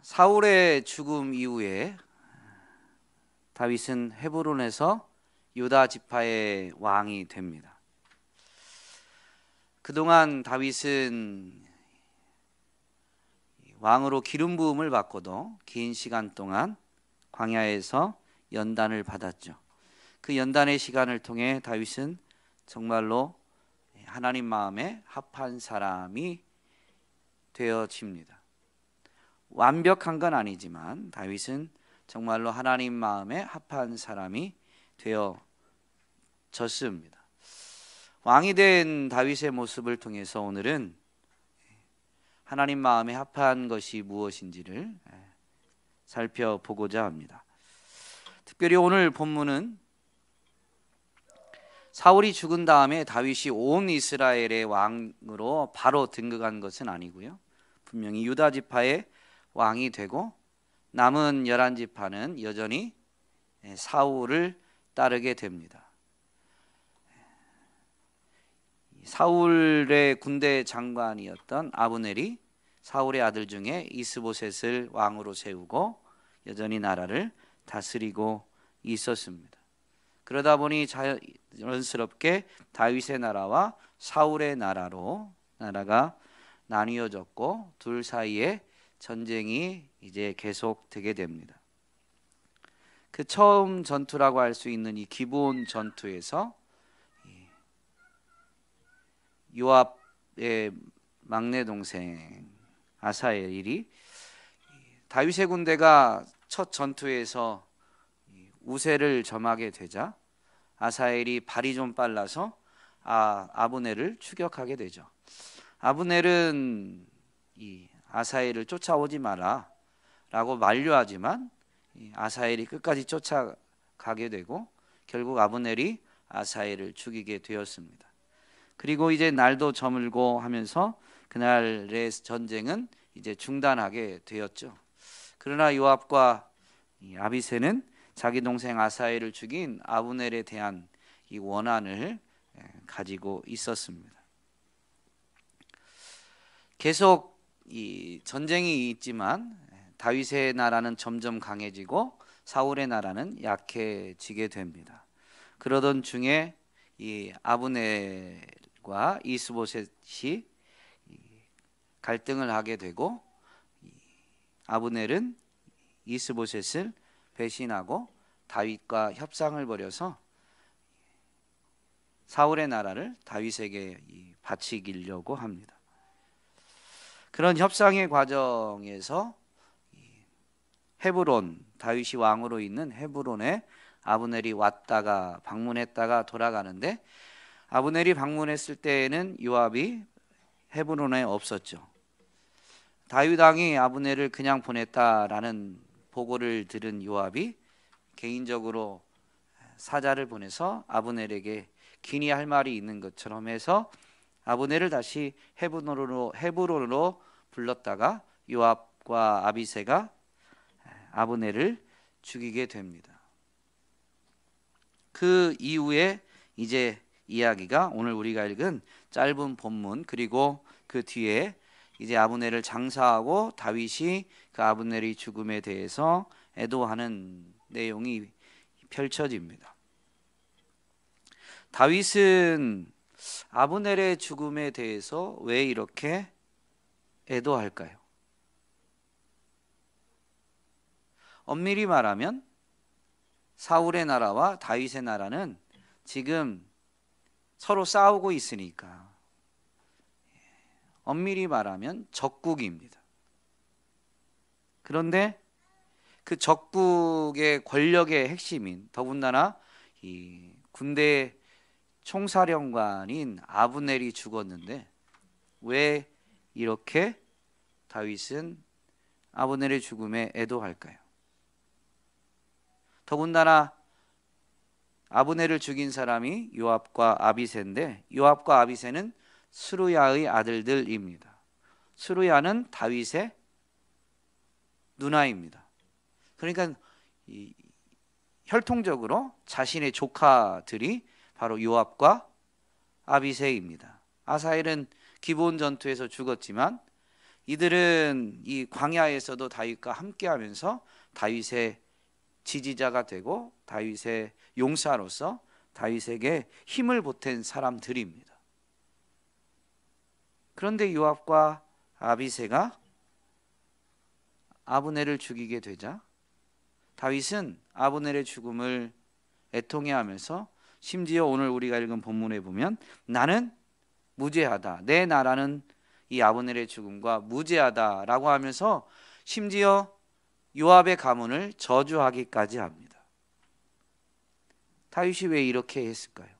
사울의 죽음 이후에 다윗은 헤브론에서 유다 지파의 왕이 됩니다. 그동안 다윗은 왕으로 기름 부음을 받고도 긴 시간 동안 광야에서 연단을 받았죠. 그 연단의 시간을 통해 다윗은 정말로 하나님 마음에 합한 사람이 되어집니다. 완벽한 건 아니지만 다윗은 정말로 하나님 마음에 합한 사람이 되어졌습니다. 왕이 된 다윗의 모습을 통해서 오늘은 하나님 마음에 합한 것이 무엇인지를 살펴보고자 합니다. 특별히 오늘 본문은 사울이 죽은 다음에 다윗이 온 이스라엘의 왕으로 바로 등극한 것은 아니고요. 분명히 유다 지파의 왕이 되고 남은 11지파는 여전히 사울을 따르게 됩니다. 사울의 군대 장관이었던 아브넬이 사울의 아들 중에 이스보셋을 왕으로 세우고 여전히 나라를 다스리고 있었습니다. 그러다 보니 자연스럽게 다윗의 나라와 사울의 나라로 나라가 나뉘어졌고 둘 사이에 전쟁이 이제 계속되게 됩니다. 그 처음 전투라고 할 수 있는 이 기브온 전투에서 요압의 막내 동생 아사엘이 다윗의 군대가 첫 전투에서 우세를 점하게 되자 아사엘이 발이 좀 빨라서 아브넬을 추격하게 되죠. 아브넬은 이 아사엘을 쫓아오지 마라 라고 만류하지만 아사엘이 끝까지 쫓아가게 되고 결국 아브넬이 아사엘을 죽이게 되었습니다. 그리고 이제 날도 저물고 하면서 그날의 전쟁은 이제 중단하게 되었죠. 그러나 요압과 아비새는 자기 동생 아사엘을 죽인 아브넬에 대한 이 원한을 가지고 있었습니다. 계속 이 전쟁이 있지만 다윗의 나라는 점점 강해지고 사울의 나라는 약해지게 됩니다. 그러던 중에 이 아브넬과 이스보셋이 갈등을 하게 되고 아브넬은 이스보셋을 배신하고 다윗과 협상을 벌여서 사울의 나라를 다윗에게 바치기려고 합니다. 그런 협상의 과정에서 헤브론, 다윗이 왕으로 있는 헤브론에 아브넬이 왔다가 방문했다가 돌아가는데 아브넬이 방문했을 때에는 요압이 헤브론에 없었죠. 다윗 왕이 아브넬을 그냥 보냈다라는 보고를 들은 요압이 개인적으로 사자를 보내서 아브넬에게 긴히 할 말이 있는 것처럼 해서 아브넬을 다시 헤브론으로 불렀다가 요압과 아비새가 아브넬을 죽이게 됩니다. 그 이후에 이제 이야기가 오늘 우리가 읽은 짧은 본문 그리고 그 뒤에 이제 아브넬을 장사하고 다윗이 그 아브넬의 죽음에 대해서 애도하는 내용이 펼쳐집니다. 다윗은 아브넬의 죽음에 대해서 왜 이렇게 애도할까요? 엄밀히 말하면 사울의 나라와 다윗의 나라는 지금 서로 싸우고 있으니까 엄밀히 말하면 적국입니다. 그런데 그 적국의 권력의 핵심인 더군다나 이 군대 총사령관인 아브넬이 죽었는데 왜 이렇게 다윗은 아브넬의 죽음에 애도할까요? 더군다나 아브넬을 죽인 사람이 요압과 아비새인데 요압과 아비새는 스루야의 아들들입니다. 스루야는 다윗의 누나입니다. 그러니까 혈통적으로 자신의 조카들이 바로 요압과 아비새입니다. 아사엘은 기브온 전투에서 죽었지만 이들은 이 광야에서도 다윗과 함께하면서 다윗의 지지자가 되고 다윗의 용사로서 다윗에게 힘을 보탠 사람들입니다. 그런데 요압과 아비새가 아브넬을 죽이게 되자 다윗은 아브넬의 죽음을 애통해하면서 심지어 오늘 우리가 읽은 본문에 보면 나는 무죄하다, 내 나라는 이 아브넬의 죽음과 무죄하다라고 하면서 심지어 요압의 가문을 저주하기까지 합니다. 다윗이 왜 이렇게 했을까요?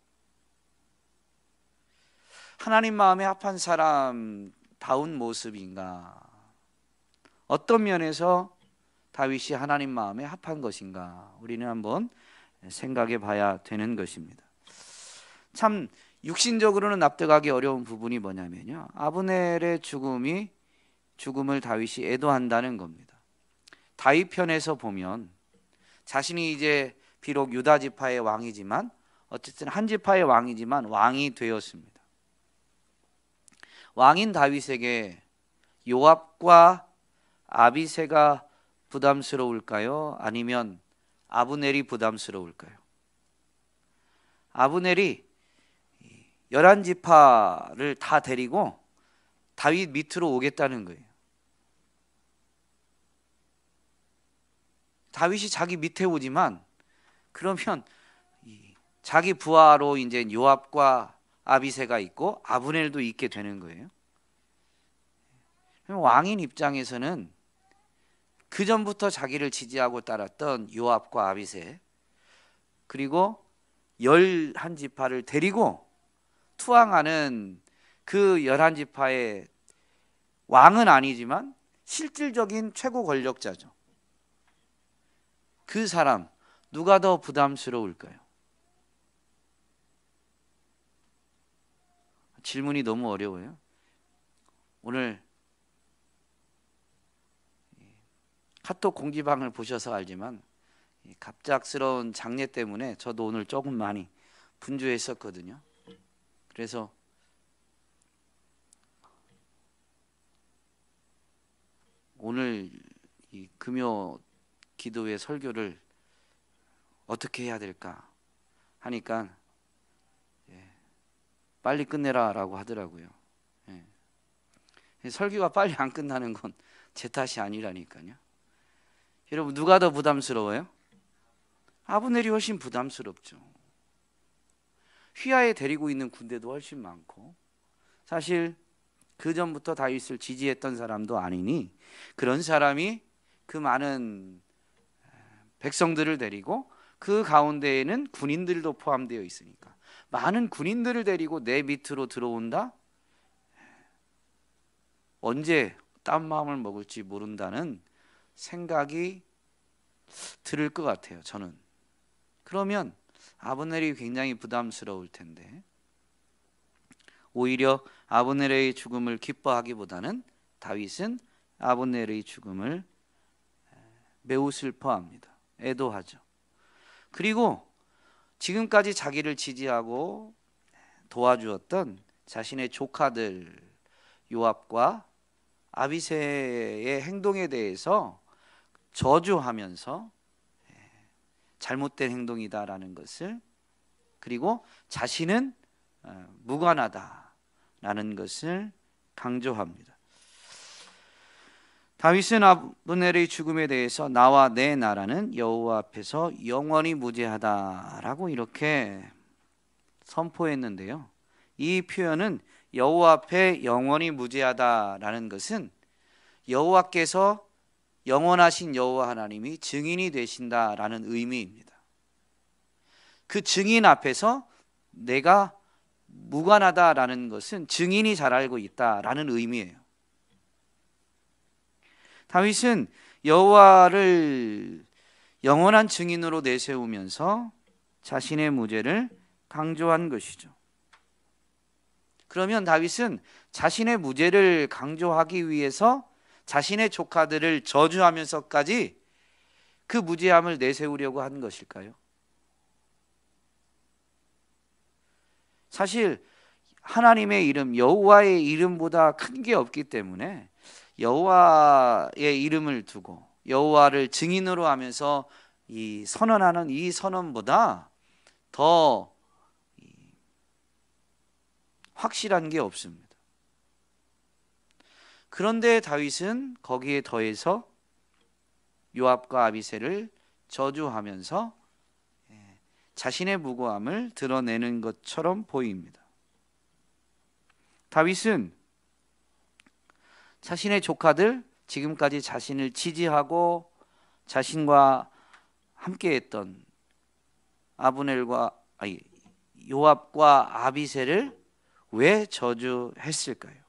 하나님 마음에 합한 사람다운 모습인가? 어떤 면에서 다윗이 하나님 마음에 합한 것인가? 우리는 한번 생각해 봐야 되는 것입니다. 참 육신적으로는 납득하기 어려운 부분이 뭐냐면요, 아브넬의 죽음을 다윗이 애도한다는 겁니다. 다윗 편에서 보면 자신이 이제 비록 유다 지파의 왕이지만 어쨌든 한 지파의 왕이지만 왕이 되었습니다. 왕인 다윗에게 요압과 아비새가 부담스러울까요? 아니면 아브넬이 부담스러울까요? 아브넬이 11지파를 다 데리고 다윗 밑으로 오겠다는 거예요. 다윗이 자기 밑에 오지만 그러면 자기 부하로 이제 요압과 아비새가 있고 아브넬도 있게 되는 거예요. 왕인 입장에서는 그 전부터 자기를 지지하고 따랐던 요압과 아비새 그리고 11지파를 데리고 투항하는 그 11지파의 왕은 아니지만 실질적인 최고 권력자죠. 그 사람 누가 더 부담스러울까요? 질문이 너무 어려워요. 오늘 카톡 공지방을 보셔서 알지만 갑작스러운 장례 때문에 저도 오늘 조금 많이 분주했었거든요. 그래서 오늘 이 금요 기도회 설교를 어떻게 해야 될까 하니까 빨리 끝내라라고 하더라고요. 설교가 빨리 안 끝나는 건 제 탓이 아니라니까요. 여러분 누가 더 부담스러워요? 아브넬이 훨씬 부담스럽죠. 휘하에 데리고 있는 군대도 훨씬 많고 사실 그 전부터 다윗을 지지했던 사람도 아니니 그런 사람이 그 많은 백성들을 데리고 그 가운데에는 군인들도 포함되어 있으니까 많은 군인들을 데리고 내 밑으로 들어온다? 언제 딴 마음을 먹을지 모른다는 생각이 들을 것 같아요. 저는. 그러면 아브넬이 굉장히 부담스러울 텐데 오히려 아브넬의 죽음을 기뻐하기보다는 다윗은 아브넬의 죽음을 매우 슬퍼합니다. 애도하죠. 그리고 지금까지 자기를 지지하고 도와주었던 자신의 조카들 요압과 아비새의 행동에 대해서 저주하면서 잘못된 행동이다라는 것을 그리고 자신은 무관하다라는 것을 강조합니다. 다윗은 아브넬의 죽음에 대해서 나와 내 나라는 여호와 앞에서 영원히 무죄하다라고 이렇게 선포했는데요. 이 표현은 여호와 앞에 영원히 무죄하다라는 것은 여호와께서 영원하신 여호와 하나님이 증인이 되신다라는 의미입니다. 그 증인 앞에서 내가 무관하다라는 것은 증인이 잘 알고 있다라는 의미예요. 다윗은 여호와를 영원한 증인으로 내세우면서 자신의 무죄를 강조한 것이죠. 그러면 다윗은 자신의 무죄를 강조하기 위해서 자신의 조카들을 저주하면서까지 그 무죄함을 내세우려고 한 것일까요? 사실 하나님의 이름, 여호와의 이름보다 큰 게 없기 때문에 여호와의 이름을 두고 여호와를 증인으로 하면서 이 선언하는 이 선언보다 더 확실한 게 없습니다. 그런데 다윗은 거기에 더해서 요압과 아비새를 저주하면서 자신의 무고함을 드러내는 것처럼 보입니다. 다윗은 자신의 조카들, 지금까지 자신을 지지하고 자신과 함께했던 요압과 아비새를 왜 저주했을까요?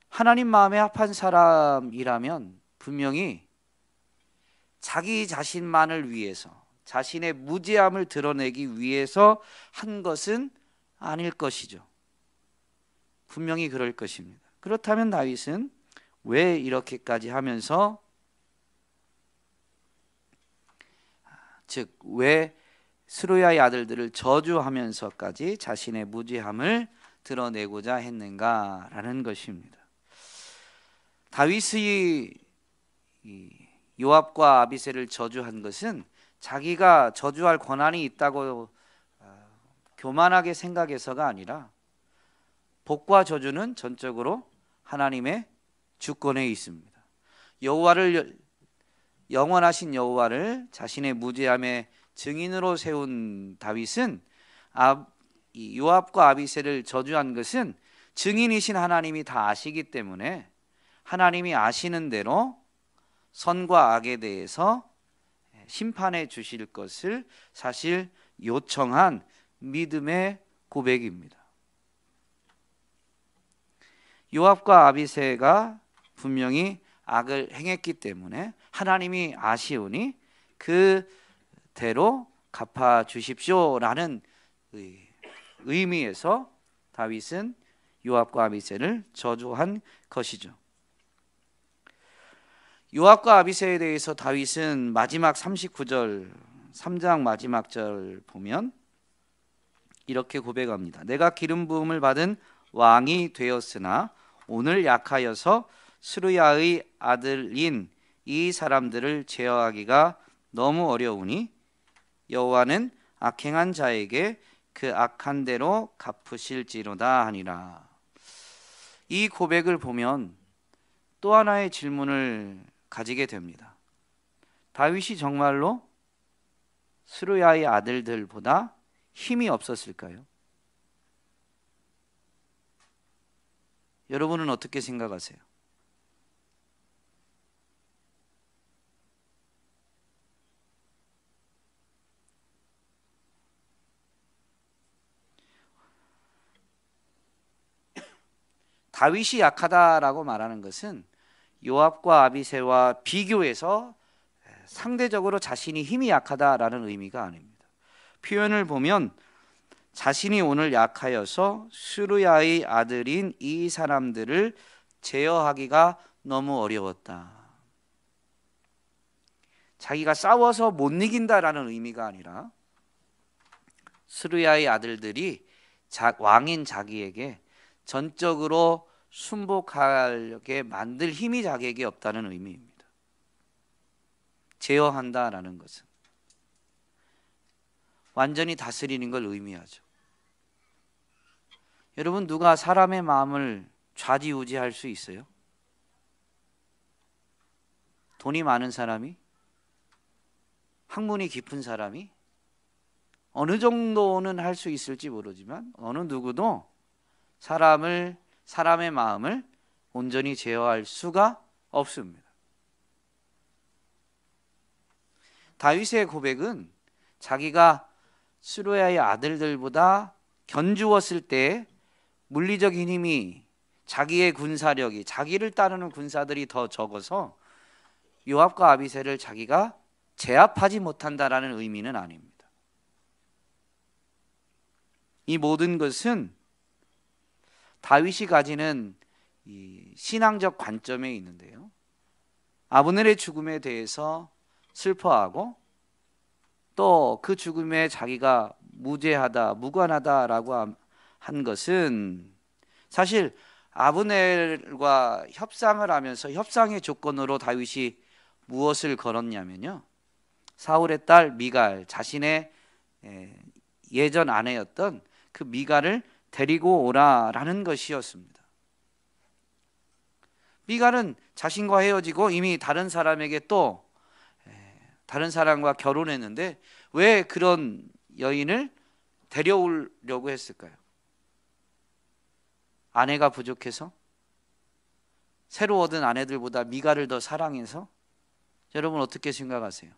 하나님 마음에 합한 사람이라면 분명히 자기 자신만을 위해서, 자신의 무죄함을 드러내기 위해서 한 것은 아닐 것이죠. 분명히 그럴 것입니다. 그렇다면 다윗은 왜 이렇게까지 하면서, 즉 왜 스루야의 아들들을 저주하면서까지 자신의 무죄함을 드러내고자 했는가라는 것입니다. 다윗이 요압과 아비새를 저주한 것은 자기가 저주할 권한이 있다고 교만하게 생각해서가 아니라, 복과 저주는 전적으로 하나님의 주권에 있습니다. 영원하신 여호와를 자신의 무죄함의 증인으로 세운 다윗은 요압과 아비새를 저주한 것은 증인이신 하나님이 다 아시기 때문에 하나님이 아시는 대로 선과 악에 대해서 심판해 주실 것을 사실 요청한 믿음의 고백입니다. 요압과 아비새가 분명히 악을 행했기 때문에 하나님이 아시오니 그대로 갚아 주십시오라는 의미에서 다윗은 요압과 아비새를 저주한 것이죠. 요압과 아비새에 대해서 다윗은 마지막 39절 3장 마지막 절 보면 이렇게 고백합니다. 내가 기름 부음을 받은 왕이 되었으나 오늘 약하여서 스루야의 아들인 이 사람들을 제어하기가 너무 어려우니 여호와는 악행한 자에게 그 악한 대로 갚으실지로다 하니라. 이 고백을 보면 또 하나의 질문을 가지게 됩니다. 다윗이 정말로 스루야의 아들들보다 힘이 없었을까요? 여러분은 어떻게 생각하세요? 다윗이 약하다라고 말하는 것은 요압과 아비새와 비교해서 상대적으로 자신이 힘이 약하다라는 의미가 아닙니다. 표현을 보면 자신이 오늘 약하여서 스루야의 아들인 이 사람들을 제어하기가 너무 어려웠다. 자기가 싸워서 못 이긴다라는 의미가 아니라 스루야의 아들들이 왕인 자기에게 전적으로 순복하게 만들 힘이 자기에게 없다는 의미입니다. 제어한다라는 것은 완전히 다스리는 걸 의미하죠. 여러분, 누가 사람의 마음을 좌지우지할 수 있어요? 돈이 많은 사람이? 학문이 깊은 사람이? 어느 정도는 할 수 있을지 모르지만 어느 누구도 사람의 마음을 온전히 제어할 수가 없습니다. 다윗의 고백은 자기가 스루야의 아들들보다 견주었을 때 물리적인 힘이, 자기의 군사력이, 자기를 따르는 군사들이 더 적어서 요압과 아비새를 자기가 제압하지 못한다라는 의미는 아닙니다. 이 모든 것은 다윗이 가지는 이 신앙적 관점에 있는데요. 아브넬의 죽음에 대해서 슬퍼하고 또 그 죽음에 자기가 무죄하다, 무관하다라고 한 것은 사실 아브넬과 협상을 하면서 협상의 조건으로 다윗이 무엇을 걸었냐면요, 사울의 딸 미갈, 자신의 예전 아내였던 그 미갈을 데리고 오라라는 것이었습니다. 미갈은 자신과 헤어지고 이미 다른 사람에게 또 다른 사람과 결혼했는데 왜 그런 여인을 데려오려고 했을까요? 아내가 부족해서? 새로 얻은 아내들보다 미갈을 더 사랑해서? 여러분 어떻게 생각하세요?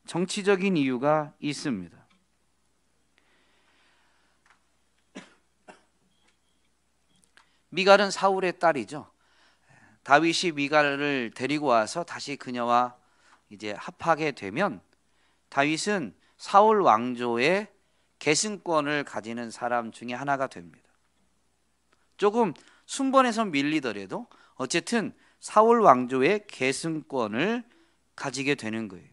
정치적인 이유가 있습니다. 미갈은 사울의 딸이죠. 다윗이 미갈을 데리고 와서 다시 그녀와 이제 합하게 되면 다윗은 사울 왕조의 계승권을 가지는 사람 중에 하나가 됩니다. 조금 순번에서 밀리더라도 어쨌든 사울 왕조의 계승권을 가지게 되는 거예요.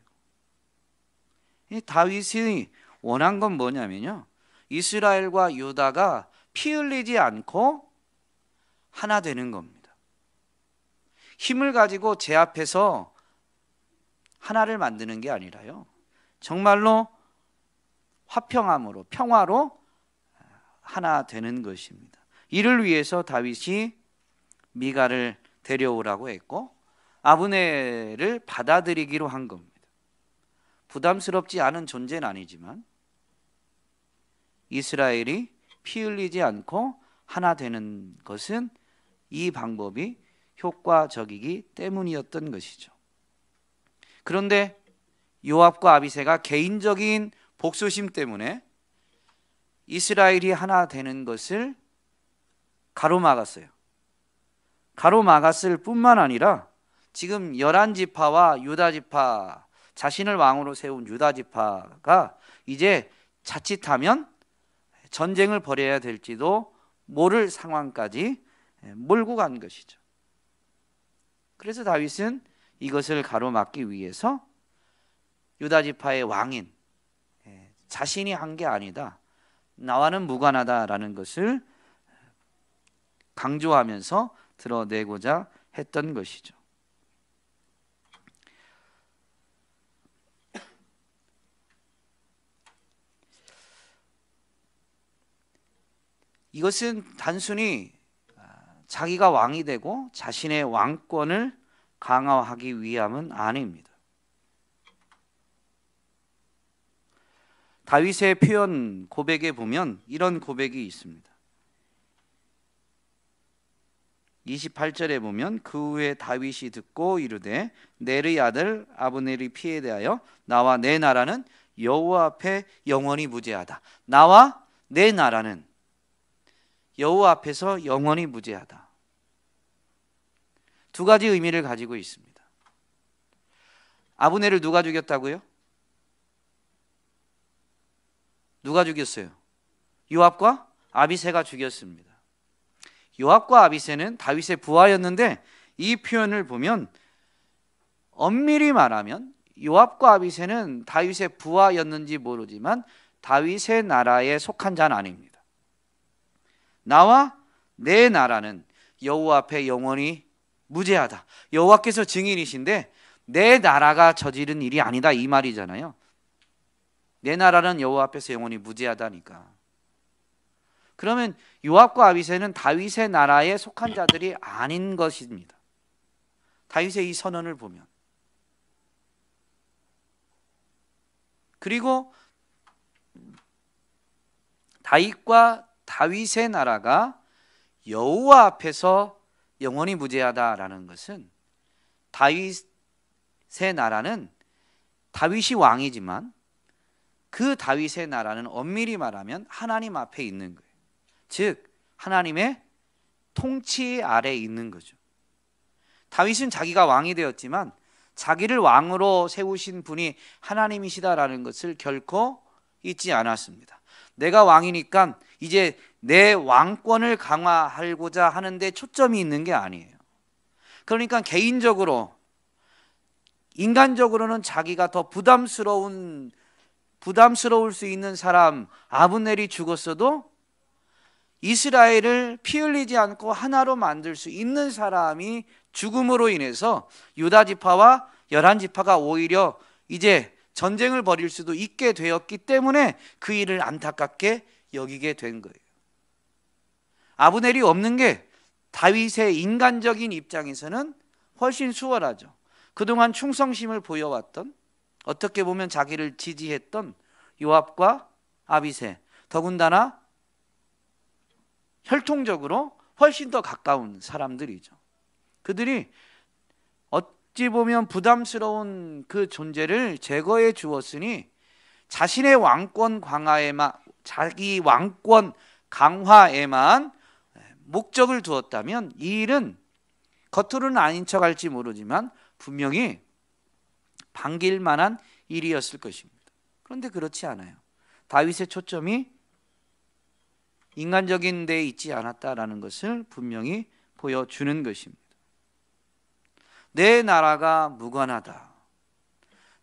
이 다윗이 원한 건 뭐냐면요, 이스라엘과 유다가 피 흘리지 않고 하나 되는 겁니다. 힘을 가지고 제 앞에서 하나를 만드는 게 아니라요, 정말로 화평함으로, 평화로 하나 되는 것입니다. 이를 위해서 다윗이 미갈을 데려오라고 했고 아브넬을 받아들이기로 한 겁니다. 부담스럽지 않은 존재는 아니지만 이스라엘이 피 흘리지 않고 하나 되는 것은 이 방법이 효과적이기 때문이었던 것이죠. 그런데 요압과 아비새가 개인적인 복수심 때문에 이스라엘이 하나 되는 것을 가로막았어요. 가로막았을 뿐만 아니라 지금 11지파와 유다지파, 자신을 왕으로 세운 유다지파가 이제 자칫하면 전쟁을 벌여야 될지도 모를 상황까지 몰고 간 것이죠. 그래서 다윗은 이것을 가로막기 위해서 유다지파의 왕인 자신이 한 게 아니다, 나와는 무관하다라는 것을 강조하면서 드러내고자 했던 것이죠. 이것은 단순히 자기가 왕이 되고 자신의 왕권을 강화하기 위함은 아닙니다. 다윗의 표현 고백에 보면 이런 고백이 있습니다. 28절에 보면 그 후에 다윗이 듣고 이르되 넬의 아들 아브넬의 피에 대하여 나와 내 나라는 여호와 앞에 영원히 무죄하다. 나와 내 나라는 여호와 앞에서 영원히 무죄하다. 두 가지 의미를 가지고 있습니다. 아브넬을 누가 죽였다고요? 누가 죽였어요? 요압과 아비새가 죽였습니다. 요압과 아비새는 다윗의 부하였는데 이 표현을 보면 엄밀히 말하면 요압과 아비새는 다윗의 부하였는지 모르지만 다윗의 나라에 속한 자는 아닙니다. 나와 내 나라는 여호와 앞에 영원히 무죄하다. 여호와께서 증인이신데 내 나라가 저지른 일이 아니다 이 말이잖아요. 내 나라는 여호와 앞에서 영원히 무죄하다니까. 그러면 요압과 아비새는 다윗의 나라에 속한 자들이 아닌 것입니다. 다윗의 이 선언을 보면. 그리고 다윗의 나라가 여호와 앞에서 영원히 무죄하다라는 것은 다윗의 나라는 다윗이 왕이지만 그 다윗의 나라는 엄밀히 말하면 하나님 앞에 있는 거예요. 즉 하나님의 통치 아래에 있는 거죠. 다윗은 자기가 왕이 되었지만 자기를 왕으로 세우신 분이 하나님이시다라는 것을 결코 잊지 않았습니다. 내가 왕이니까 이제 내 왕권을 강화하고자 하는데 초점이 있는 게 아니에요. 그러니까 개인적으로 인간적으로는 자기가 더 부담스러울 수 있는 사람 아브넬이 죽었어도 이스라엘을 피 흘리지 않고 하나로 만들 수 있는 사람이 죽음으로 인해서 유다 지파와 11지파가 오히려 이제 전쟁을 벌일 수도 있게 되었기 때문에 그 일을 안타깝게 여기게 된 거예요. 아브넬이 없는 게 다윗의 인간적인 입장에서는 훨씬 수월하죠. 그동안 충성심을 보여왔던, 어떻게 보면 자기를 지지했던 요압과 아비새, 더군다나 혈통적으로 훨씬 더 가까운 사람들이죠. 그들이 어찌 보면 부담스러운 그 존재를 제거해 주었으니 자신의 왕권 강화에만, 자기 왕권 강화에만 목적을 두었다면 이 일은 겉으로는 아닌 척 할지 모르지만 분명히 반길 만한 일이었을 것입니다. 그런데 그렇지 않아요. 다윗의 초점이 인간적인 데 있지 않았다라는 것을 분명히 보여주는 것입니다. 내 나라가 무관하다.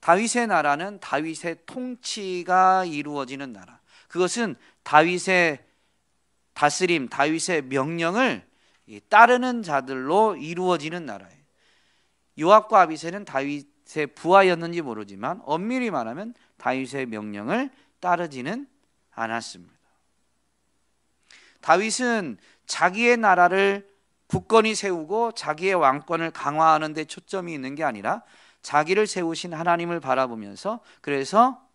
다윗의 나라는 다윗의 통치가 이루어지는 나라. 그것은 다윗의 다스림, 다윗의 명령을 따르는 자들로 이루어지는 나라예요. 요압과 아비새는 다윗의 부하였는지 모르지만 엄밀히 말하면 다윗의 명령을 따르지는 않았습니다. 다윗은 자기의 나라를 굳건히 세우고 자기의 왕권을 강화하는 데 초점이 있는 게 아니라 자기를 세우신 하나님을 바라보면서, 그래서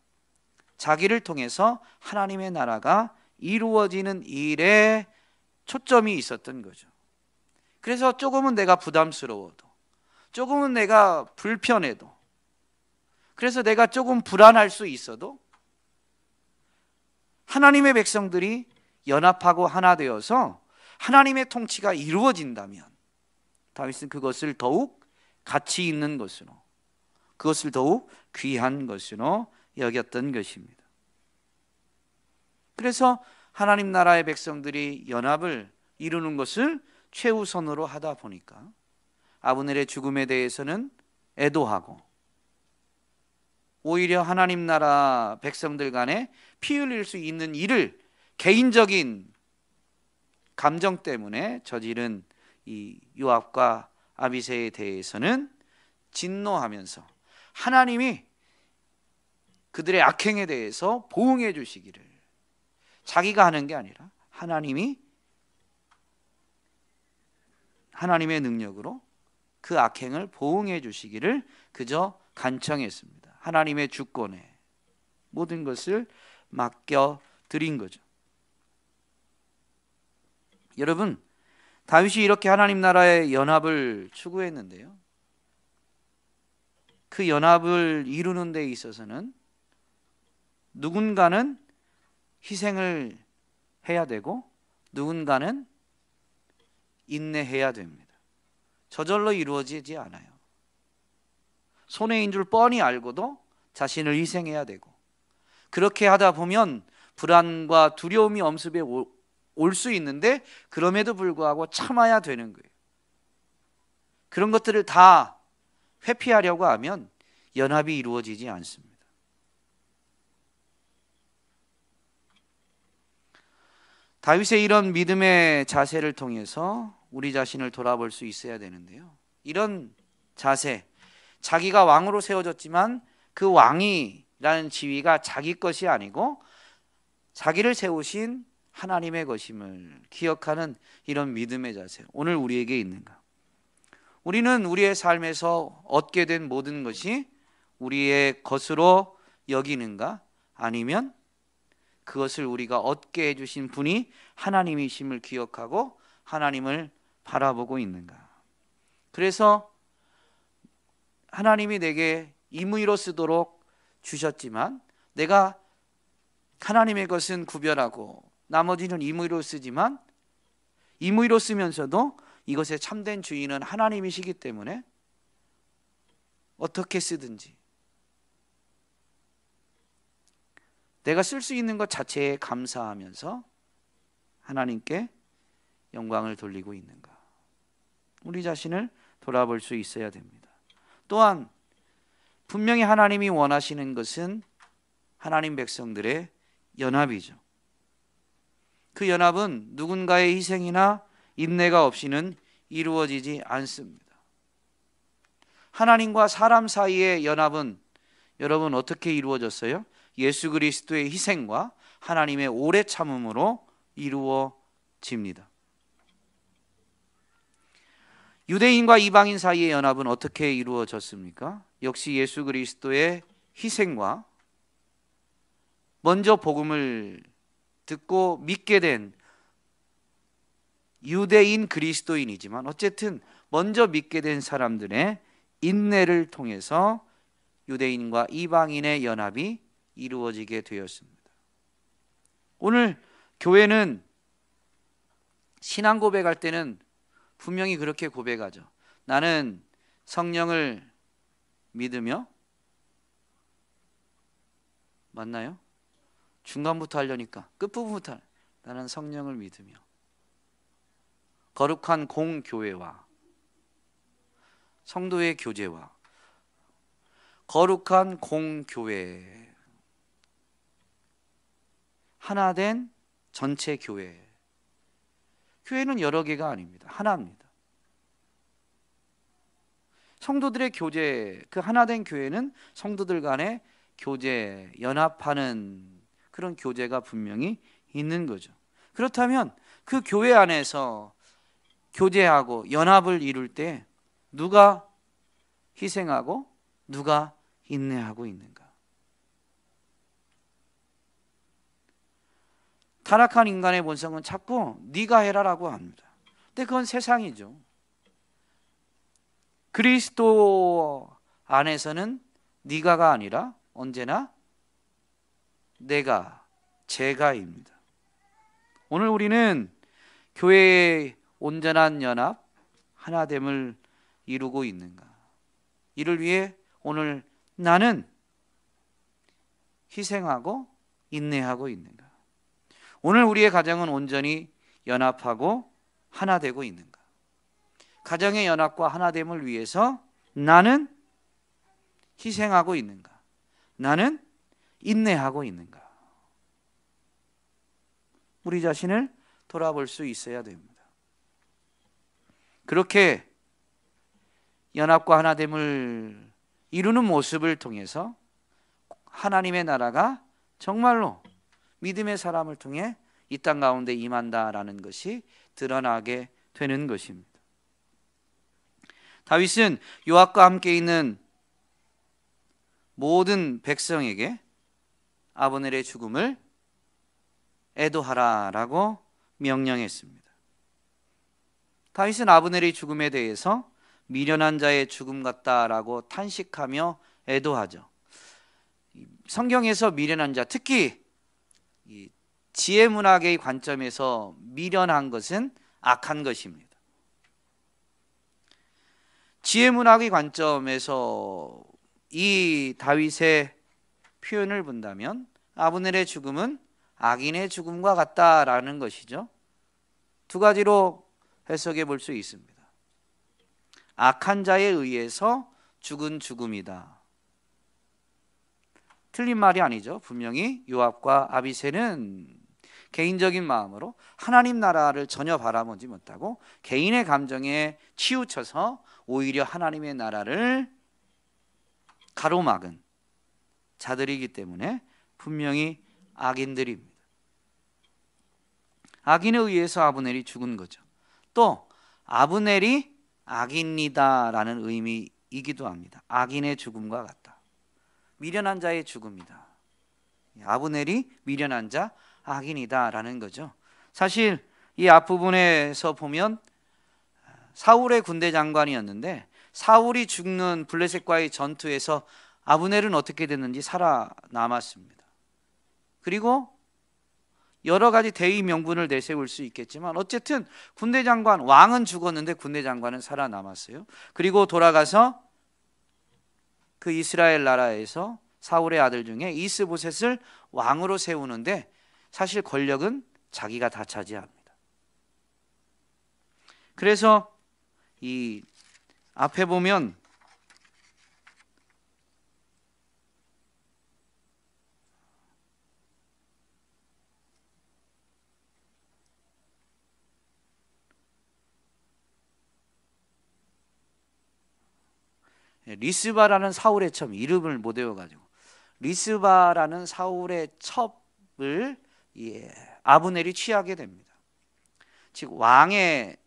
자기를 통해서 하나님의 나라가 이루어지는 일에 초점이 있었던 거죠. 그래서 조금은 내가 부담스러워도, 조금은 내가 불편해도, 그래서 내가 조금 불안할 수 있어도 하나님의 백성들이 연합하고 하나 되어서 하나님의 통치가 이루어진다면 다윗은 그것을 더욱 가치 있는 것으로, 그것을 더욱 귀한 것으로 여겼던 것입니다. 그래서 하나님 나라의 백성들이 연합을 이루는 것을 최우선으로 하다 보니까 아브넬의 죽음에 대해서는 애도하고, 오히려 하나님 나라 백성들 간에 피 흘릴 수 있는 일을 개인적인 감정 때문에 저지른 이 요압과 아비새에 대해서는 진노하면서 하나님이 그들의 악행에 대해서 보응해 주시기를, 자기가 하는 게 아니라 하나님이 하나님의 능력으로 그 악행을 보응해 주시기를 그저 간청했습니다. 하나님의 주권에 모든 것을 맡겨 드린 거죠. 여러분, 다윗이 이렇게 하나님 나라의 연합을 추구했는데요, 그 연합을 이루는 데 있어서는 누군가는 희생을 해야 되고 누군가는 인내해야 됩니다. 저절로 이루어지지 않아요. 손해인 줄 뻔히 알고도 자신을 희생해야 되고, 그렇게 하다 보면 불안과 두려움이 엄습해 올 수 있는데 그럼에도 불구하고 참아야 되는 거예요. 그런 것들을 다 회피하려고 하면 연합이 이루어지지 않습니다. 다윗의 이런 믿음의 자세를 통해서 우리 자신을 돌아볼 수 있어야 되는데요, 이런 자세, 자기가 왕으로 세워졌지만 그 왕이라는 지위가 자기 것이 아니고 자기를 세우신 하나님의 것임을 기억하는 이런 믿음의 자세, 오늘 우리에게 있는가? 우리는 우리의 삶에서 얻게 된 모든 것이 우리의 것으로 여기는가? 아니면 그것을 우리가 얻게 해주신 분이 하나님이심을 기억하고 하나님을 바라보고 있는가? 그래서 하나님이 내게 임의로 쓰도록 주셨지만 내가 하나님의 것은 구별하고 나머지는 임의로 쓰지만, 임의로 쓰면서도 이것의 참된 주인은 하나님이시기 때문에 어떻게 쓰든지 내가 쓸 수 있는 것 자체에 감사하면서 하나님께 영광을 돌리고 있는가? 우리 자신을 돌아볼 수 있어야 됩니다. 또한 분명히 하나님이 원하시는 것은 하나님 백성들의 연합이죠. 그 연합은 누군가의 희생이나 인내가 없이는 이루어지지 않습니다. 하나님과 사람 사이의 연합은 여러분 어떻게 이루어졌어요? 예수 그리스도의 희생과 하나님의 오래 참음으로 이루어집니다. 유대인과 이방인 사이의 연합은 어떻게 이루어졌습니까? 역시 예수 그리스도의 희생과 먼저 복음을 듣고 믿게 된 유대인 그리스도인이지만 어쨌든 먼저 믿게 된 사람들의 인내를 통해서 유대인과 이방인의 연합이 이루어지게 되었습니다. 오늘 교회는 신앙 고백할 때는 분명히 그렇게 고백하죠. 나는 성령을 믿으며, 맞나요? 중간부터 하려니까 끝부분부터 나는 성령을 믿으며 거룩한 공교회와 성도의 교제와 거룩한 공교회, 하나된 전체 교회. 교회는 여러 개가 아닙니다. 하나입니다. 성도들의 교제, 그 하나된 교회는 성도들 간의 교제, 연합하는 그런 교제가 분명히 있는 거죠. 그렇다면 그 교회 안에서 교제하고 연합을 이룰 때 누가 희생하고 누가 인내하고 있는가? 타락한 인간의 본성은 자꾸 네가 해라라고 합니다. 근데 그건 세상이죠. 그리스도 안에서는 네가가 아니라 언제나 내가, 제가입니다. 오늘 우리는 교회의 온전한 연합, 하나됨을 이루고 있는가? 이를 위해 오늘 나는 희생하고 인내하고 있는가? 오늘 우리의 가정은 온전히 연합하고 하나 되고 있는가? 가정의 연합과 하나됨을 위해서 나는 희생하고 있는가? 나는 인내하고 있는가? 우리 자신을 돌아볼 수 있어야 됩니다. 그렇게 연합과 하나됨을 이루는 모습을 통해서 하나님의 나라가 정말로 믿음의 사람을 통해 이 땅 가운데 임한다라는 것이 드러나게 되는 것입니다. 다윗은 요압과 함께 있는 모든 백성에게 아브넬의 죽음을 애도하라라고 명령했습니다. 다윗은 아브넬의 죽음에 대해서 미련한 자의 죽음 같다라고 탄식하며 애도하죠. 성경에서 미련한 자, 특히 지혜 문학의 관점에서 미련한 것은 악한 것입니다. 지혜 문학의 관점에서 이 다윗의 표현을 본다면 아브넬의 죽음은 악인의 죽음과 같다라는 것이죠. 두 가지로 해석해 볼 수 있습니다. 악한 자에 의해서 죽은 죽음이다. 틀린 말이 아니죠. 분명히 요압과 아비새는 개인적인 마음으로 하나님 나라를 전혀 바라보지 못하고 개인의 감정에 치우쳐서 오히려 하나님의 나라를 가로막은 자들이기 때문에 분명히 악인들입니다. 악인에 의해서 아브넬이 죽은 거죠. 또 아브넬이 악인이다라는 의미이기도 합니다. 악인의 죽음과 같다. 미련한 자의 죽음이다. 아브넬이 미련한 자, 악인이다라는 거죠. 사실 이 앞부분에서 보면 사울의 군대 장관이었는데 사울이 죽는 블레셋과의 전투에서 아브넬은 어떻게 됐는지 살아남았습니다. 그리고 여러 가지 대의 명분을 내세울 수 있겠지만 어쨌든 군대 장관, 왕은 죽었는데 군대 장관은 살아남았어요. 그리고 돌아가서 그 이스라엘 나라에서 사울의 아들 중에 이스보셋을 왕으로 세우는데 사실 권력은 자기가 다 차지합니다. 그래서 이 앞에 보면 리스바라는 사울의 첩, 이름을 못 외워가지고 리스바라는 사울의 첩을 아브넬이 취하게 됩니다. 즉 왕의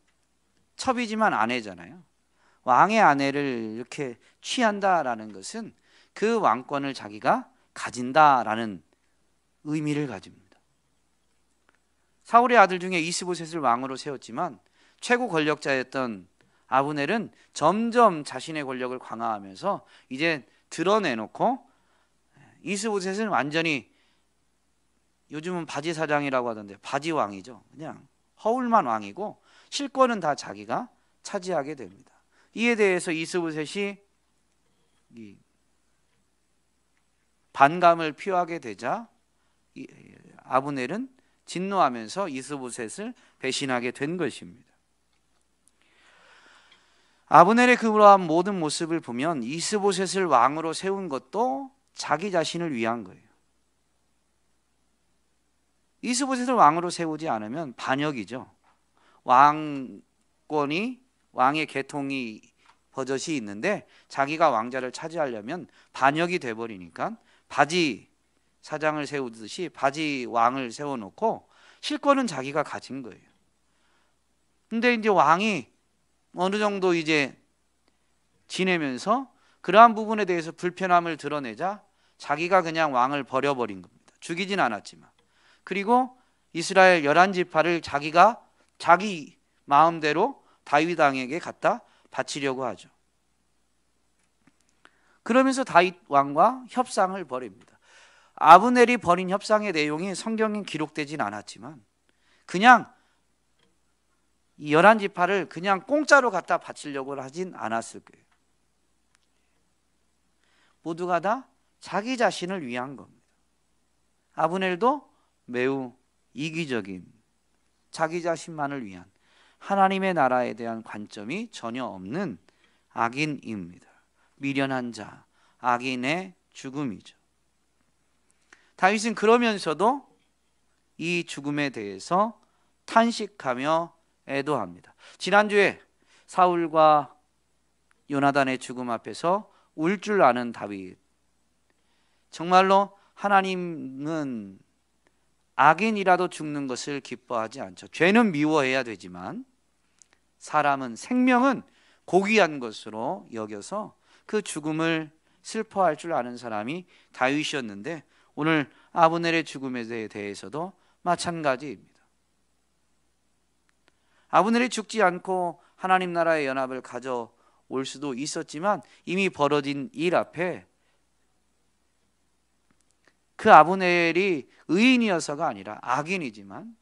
첩이지만 아내잖아요. 왕의 아내를 이렇게 취한다라는 것은 그 왕권을 자기가 가진다라는 의미를 가집니다. 사울의 아들 중에 이스보셋을 왕으로 세웠지만 최고 권력자였던 아브넬은 점점 자신의 권력을 강화하면서 이제 드러내놓고 이스보셋은 완전히 요즘은 바지 사장이라고 하던데 바지 왕이죠. 그냥 허울만 왕이고 실권은 다 자기가 차지하게 됩니다. 이에 대해서 이스보셋이 반감을 표하게 되자 아브넬은 진노하면서 이스보셋을 배신하게 된 것입니다. 아브넬의 그러한 모든 모습을 보면 이스보셋을 왕으로 세운 것도 자기 자신을 위한 거예요. 이스보셋을 왕으로 세우지 않으면 반역이죠. 왕권이 왕의 계통이 버젓이 있는데 자기가 왕자를 차지하려면 반역이 돼버리니까 바지 사장을 세우듯이 바지 왕을 세워놓고 실권은 자기가 가진 거예요. 근데 이제 왕이 어느 정도 이제 지내면서 그러한 부분에 대해서 불편함을 드러내자 자기가 그냥 왕을 버려버린 겁니다. 죽이진 않았지만. 그리고 이스라엘 11지파를 자기가 자기 마음대로 다윗 왕에게 갖다 바치려고 하죠. 그러면서 다윗 왕과 협상을 벌입니다. 아브넬이 벌인 협상의 내용이 성경에 기록되진 않았지만 그냥 이 11지파를 그냥 공짜로 갖다 바치려고 하진 않았을 거예요. 모두가 다 자기 자신을 위한 겁니다. 아브넬도 매우 이기적인 자기 자신만을 위한 하나님의 나라에 대한 관점이 전혀 없는 악인입니다. 미련한 자, 악인의 죽음이죠. 다윗은 그러면서도 이 죽음에 대해서 탄식하며 애도합니다. 지난주에 사울과 요나단의 죽음 앞에서 울 줄 아는 다윗. 정말로 하나님은 악인이라도 죽는 것을 기뻐하지 않죠. 죄는 미워해야 되지만 사람은 생명은 고귀한 것으로 여겨서 그 죽음을 슬퍼할 줄 아는 사람이 다윗이었는데 오늘 아브넬의 죽음에 대해서도 마찬가지입니다. 아브넬이 죽지 않고 하나님 나라의 연합을 가져올 수도 있었지만 이미 벌어진 일 앞에 그 아브넬이 의인이어서가 아니라 악인이지만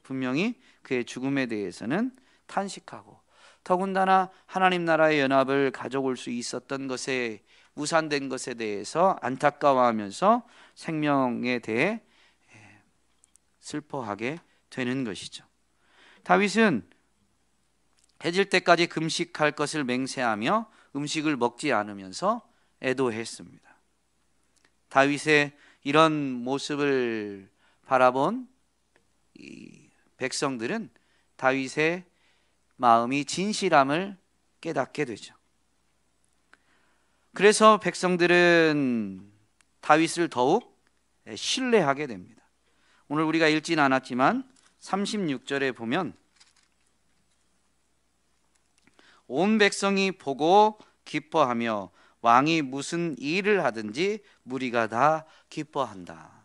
분명히 그의 죽음에 대해서는 탄식하고 더군다나 하나님 나라의 연합을 가져올 수 있었던 것에 무산된 것에 대해서 안타까워하면서 생명에 대해 슬퍼하게 되는 것이죠. 다윗은 해질 때까지 금식할 것을 맹세하며 음식을 먹지 않으면서 애도했습니다. 다윗의 이런 모습을 바라본 이 백성들은 다윗의 마음이 진실함을 깨닫게 되죠. 그래서 백성들은 다윗을 더욱 신뢰하게 됩니다. 오늘 우리가 읽지는 않았지만 36절에 보면 온 백성이 보고 기뻐하며 왕이 무슨 일을 하든지 무리가 다 기뻐한다.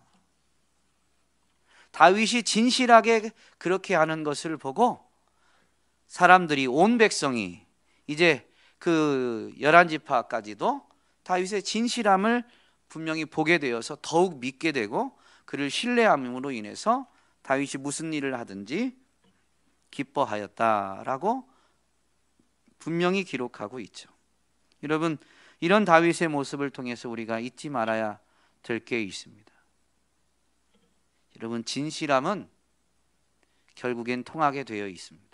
다윗이 진실하게 그렇게 하는 것을 보고 사람들이 온 백성이 이제 그 11지파까지도 다윗의 진실함을 분명히 보게 되어서 더욱 믿게 되고 그를 신뢰함으로 인해서 다윗이 무슨 일을 하든지 기뻐하였다라고 분명히 기록하고 있죠. 여러분, 이런 다윗의 모습을 통해서 우리가 잊지 말아야 될 게 있습니다. 여러분, 진실함은 결국엔 통하게 되어 있습니다.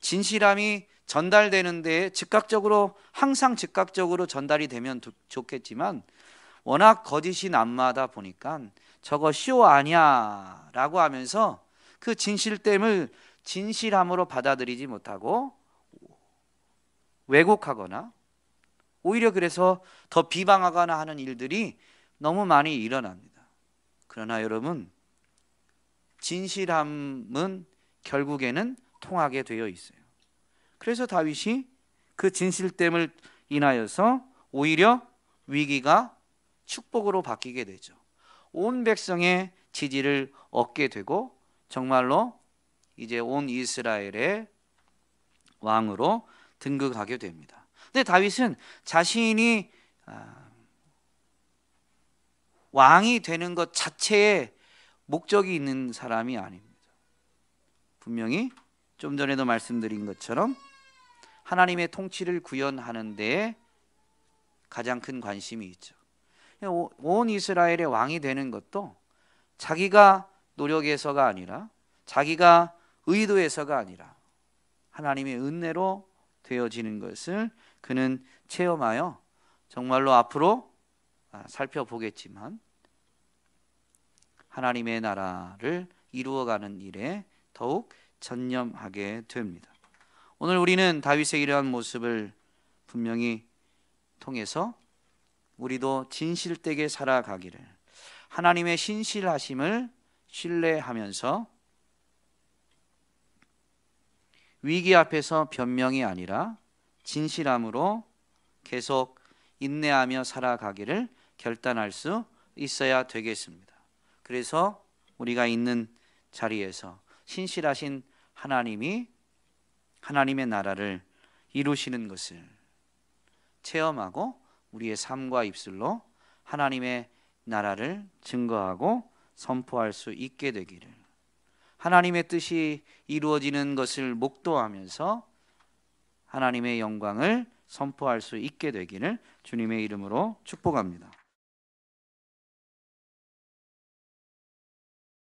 진실함이 전달되는 데에 즉각적으로 항상 즉각적으로 전달이 되면 좋겠지만 워낙 거짓이 난무하다 보니까 저거 쇼 아니야 라고 하면서 그 진실됨을 진실함으로 받아들이지 못하고 왜곡하거나 오히려 그래서 더 비방하거나 하는 일들이 너무 많이 일어납니다. 그러나 여러분, 진실함은 결국에는 통하게 되어 있어요. 그래서 다윗이 그 진실됨을 인하여서 오히려 위기가 축복으로 바뀌게 되죠. 온 백성의 지지를 얻게 되고 정말로 이제 온 이스라엘의 왕으로 등극하게 됩니다. 근데 다윗은 자신이 왕이 되는 것 자체에 목적이 있는 사람이 아닙니다. 분명히 좀 전에도 말씀드린 것처럼 하나님의 통치를 구현하는 데에 가장 큰 관심이 있죠. 온 이스라엘의 왕이 되는 것도 자기가 노력해서가 아니라 자기가 의도해서가 아니라 하나님의 은혜로 되어지는 것을 그는 체험하여 정말로 앞으로 살펴보겠지만 하나님의 나라를 이루어가는 일에 더욱 전념하게 됩니다. 오늘 우리는 다윗의 이러한 모습을 분명히 통해서 우리도 진실되게 살아가기를, 하나님의 신실하심을 신뢰하면서 위기 앞에서 변명이 아니라 진실함으로 계속 인내하며 살아가기를 결단할 수 있어야 되겠습니다. 그래서 우리가 있는 자리에서 신실하신 하나님이 하나님의 나라를 이루시는 것을 체험하고 우리의 삶과 입술로 하나님의 나라를 증거하고 선포할 수 있게 되기를, 하나님의 뜻이 이루어지는 것을 목도하면서 하나님의 영광을 선포할 수 있게 되기를 주님의 이름으로 축복합니다.